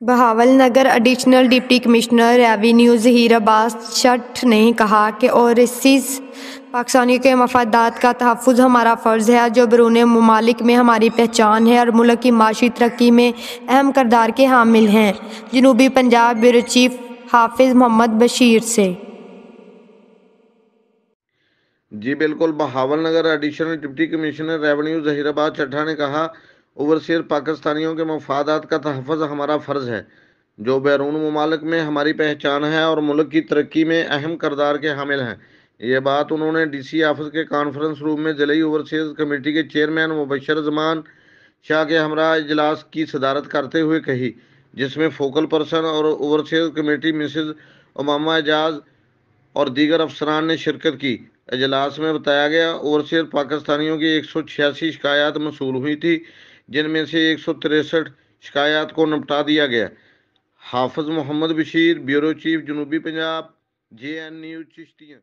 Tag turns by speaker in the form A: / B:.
A: Bahawal Nagar additional deputy commissioner revenue Zaheer Abbas Chatha نے کہا کہ اوورسیز پاکستانیوں کے مفادات کا تحفظ ہمارا فرض ہے جو بیرون ممالک میں ہماری پہچان ہے اور ملک کی معاشی ترقی میں اہم کردار کے حامل ہیں۔ جنوبی پنجاب بیورو چیف حافظ محمد بشیر سے
B: جی بالکل، Bahawalnagar additional deputy commissioner revenue Zaheer Abbas Chatha نے کہا اوورسیز پاکستانیوں کے مفادات کا تحفظ ہمارا فرض ہے جو بیرون ممالک میں ہماری پہچان ہے اور ملک کی ترقی میں اہم کردار کے حامل ہیں۔ یہ بات انہوں نے ڈی سی آفس کے کانفرنس روم میں ضلعی اوورسیز کمیٹی کے چیئرمین مبشر زمان شاہ کے ہمراہ اجلاس کی صدارت کرتے ہوئے کہی، جس میں فوکل پرسن اور اوورسیز کمیٹی مسز امامہ اعجاز اور دیگر افسران نے شرکت کی۔ اجلاس میں بتایا گیا اوورسیز پاکستانیوں کی 186 شکایات موصول ہوئی تھی، جن میں سے 163 شکایات کو نمٹا دیا گیا۔ حافظ محمد بشیر، بیورو چیف، جنوبی پنجاب، JNU چشتیاں۔